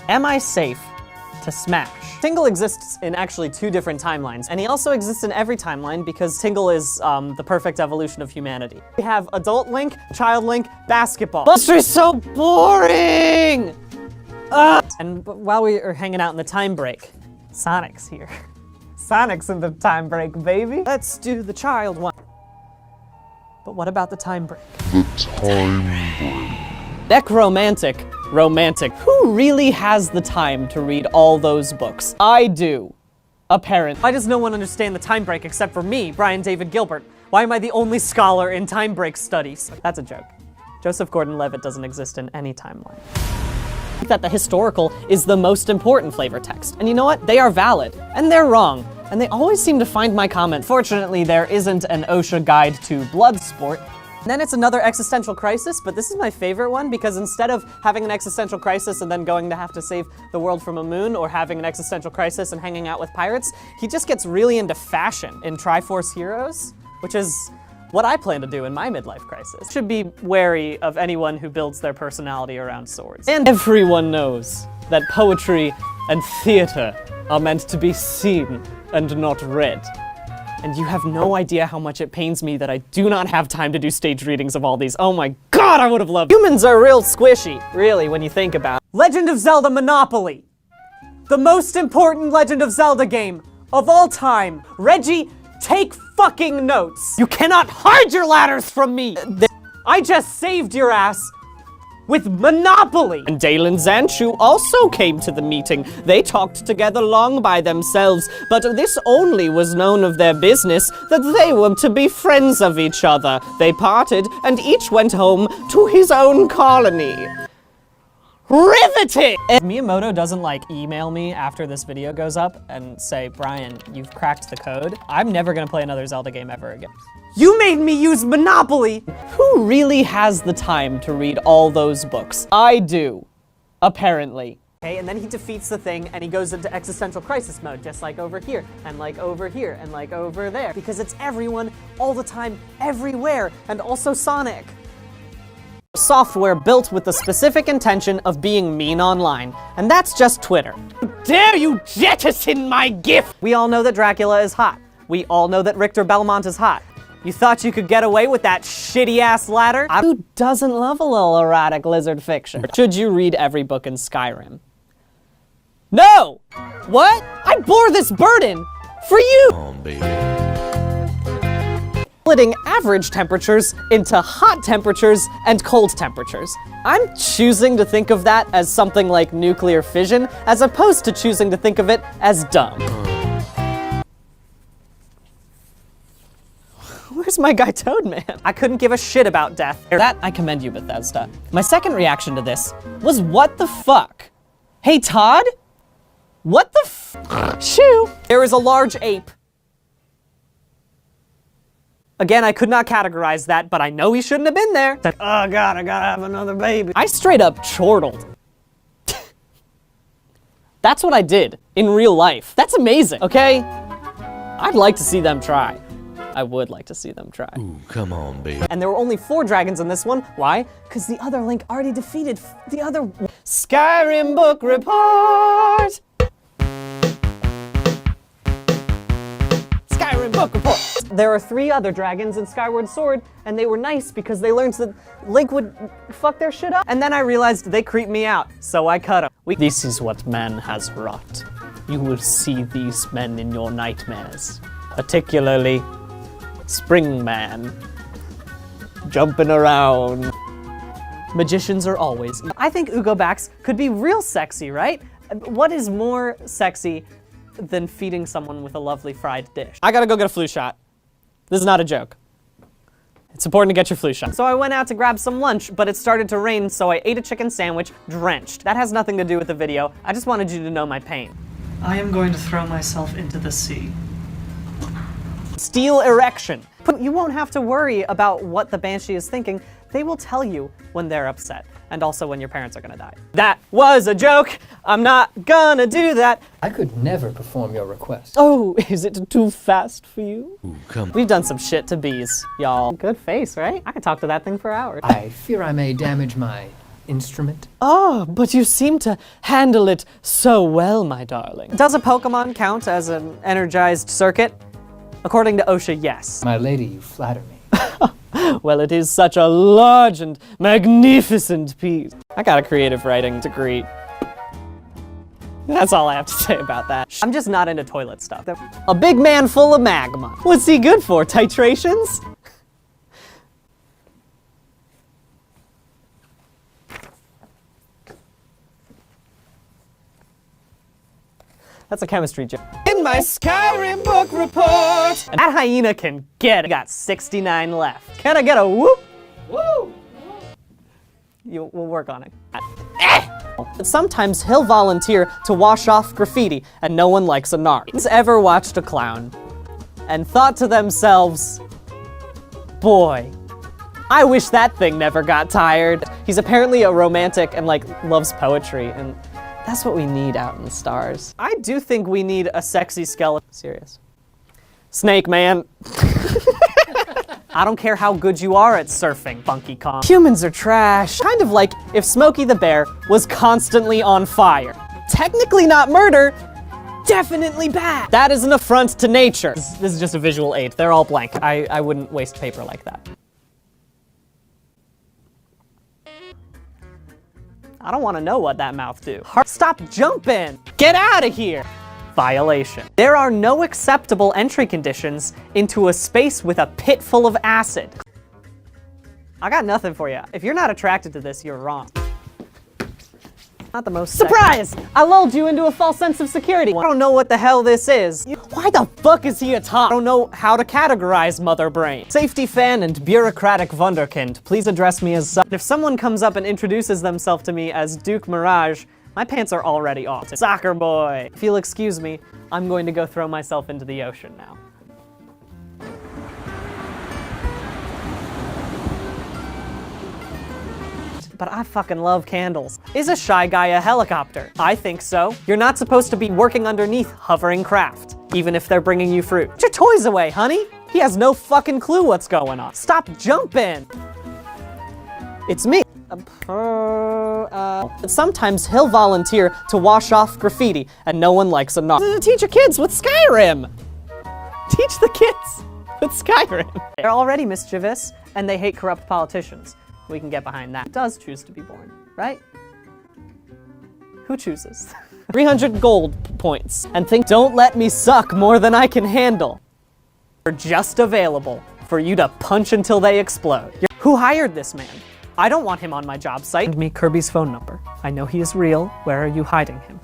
Am I safe to smash? Tingle exists in actually 2 different timelines, and he also exists in every timeline because Tingle is the perfect evolution of humanity. We have adult Link, child Link, basketball. Buster's so boring! And while we are hanging out in the time break, Sonic's here. Sonic's in the time break, baby. Let's do the child one. But what about the time break? The time break. Necromantic. Romantic. Who really has the time to read all those books? I do. Apparently. Why does no one understand the time break except for me, Brian David Gilbert? Why am I the only scholar in time break studies? That's a joke. Joseph Gordon-Levitt doesn't exist in any timeline. I think that the historical is the most important flavor text. And you know what? They are valid. And they're wrong. And they always seem to find my comment. Fortunately, there isn't an OSHA guide to blood sport. And then it's another existential crisis, but this is my favorite one because instead of having an existential crisis and then going to have to save the world from a moon, or having an existential crisis and hanging out with pirates, he just gets really into fashion in Triforce Heroes, which is what I plan to do in my midlife crisis. Should be wary of anyone who builds their personality around swords. And everyone knows that poetry and theater are meant to be seen and not read. And you have no idea how much it pains me that I do not have time to do stage readings of all these. Oh my god, I would have loved it. Humans are real squishy, really, when you think about it. Legend of Zelda Monopoly. The most important Legend of Zelda game of all time. Reggie, take fucking notes. You cannot hide your ladders from me. I just saved your ass with Monopoly! And Dale and Zanshu also came to the meeting. They talked together long by themselves, but this only was known of their business, that they were to be friends of each other. They parted, and each went home to his own colony. Riveting! If Miyamoto doesn't, like, email me after this video goes up and say, Brian, you've cracked the code, I'm never gonna play another Zelda game ever again. You made me use Monopoly! Who really has the time to read all those books? I do. Apparently. Okay, and then he defeats the thing and he goes into existential crisis mode, just like over here, and like over here, and like over there. Because it's everyone, all the time, everywhere, and also Sonic. Software built with the specific intention of being mean online, and that's just Twitter. How dare you jettison my gift! We all know that Dracula is hot. We all know that Richter Belmont is hot. You thought you could get away with that shitty-ass ladder? Who doesn't love a little erratic lizard fiction? Should you read every book in Skyrim? No! What? I bore this burden for you! Oh, baby. Splitting average temperatures into hot temperatures and cold temperatures. I'm choosing to think of that as something like nuclear fission, as opposed to choosing to think of it as dumb. Where's my guy Toadman? I couldn't give a shit about death. That, I commend you, Bethesda. My second reaction to this was, what the fuck? Hey, Todd? What the Shoo! There is a large ape. Again, I could not categorize that, but I know he shouldn't have been there. Oh god, I gotta have another baby. I straight up chortled. That's what I did in real life. That's amazing, okay? I'd like to see them try. I would like to see them try. Ooh, come on, baby. And there were only 4 dragons in this one. Why? Because the other Link already defeated the other... Skyrim Book Report! Skyrim Book Report! There are 3 other dragons in Skyward Sword, and they were nice because they learned that Link would fuck their shit up. And then I realized they creep me out, so I cut them. This is what man has wrought. You will see these men in your nightmares. Particularly... Spring Man. Jumping around. Magicians are always... I think Ugo Bax could be real sexy, right? What is more sexy than feeding someone with a lovely fried dish? I gotta go get a flu shot. This is not a joke. It's important to get your flu shot. So I went out to grab some lunch, but it started to rain, so I ate a chicken sandwich, drenched. That has nothing to do with the video. I just wanted you to know my pain. I am going to throw myself into the sea. Steel erection. But you won't have to worry about what the Banshee is thinking. They will tell you when they're upset, and also when your parents are gonna die. That was a joke! I'm not gonna do that! I could never perform your request. Oh, is it too fast for you? Ooh, come on. We've done some shit to bees, y'all. Good face, right? I could talk to that thing for hours. I fear I may damage my instrument? Oh, but you seem to handle it so well, my darling. Does a Pokemon count as an energized circuit? According to OSHA, yes. My lady, you flatter me. Well, it is such a large and magnificent piece. I got a creative writing degree. That's all I have to say about that. I'm just not into toilet stuff. A big man full of magma. What's he good for, titrations? That's a chemistry joke. In my Skyrim book report! And that hyena can get it. I got 69 left. Can I get a whoop? Woo! We'll work on it. Sometimes he'll volunteer to wash off graffiti, and no one likes a narc. Who's ever watched a clown and thought to themselves, boy, I wish that thing never got tired. He's apparently a romantic and loves poetry, and that's what we need out in the stars. I do think we need a sexy skeleton. Serious. Snake man. I don't care how good you are at surfing, Funky Kong. Humans are trash. Kind of like if Smokey the Bear was constantly on fire. Technically not murder, definitely bad. That is an affront to nature. This is just a visual aid. They're all blank. I wouldn't waste paper like that. I don't want to know what that mouth do. Stop jumping! Get out of here! Violation. There are no acceptable entry conditions into a space with a pit full of acid. I got nothing for you. If you're not attracted to this, you're wrong. Not the most surprise! I lulled you into a false sense of security. I don't know what the hell this is. Why the fuck is he atop? I don't know how to categorize mother brain. Safety fan and bureaucratic wunderkind, please address me as such. If someone comes up and introduces themselves to me as Duke Mirage, my pants are already off. Soccer boy. If you'll excuse me, I'm going to go throw myself into the ocean now. But I fucking love candles. Is a shy guy a helicopter? I think so. You're not supposed to be working underneath hovering craft, even if they're bringing you fruit. Put your toys away, honey. He has no fucking clue what's going on. Stop jumping. It's me. Sometimes he'll volunteer to wash off graffiti, and no one likes a narc. Teach your kids with Skyrim. Teach the kids with Skyrim. They're already mischievous, and they hate corrupt politicians. We can get behind that. Does choose to be born, right? Who chooses? 300 gold points. And think, don't let me suck more than I can handle. They're just available for you to punch until they explode. Who hired this man? I don't want him on my job site. Send me Kirby's phone number. I know he is real. Where are you hiding him?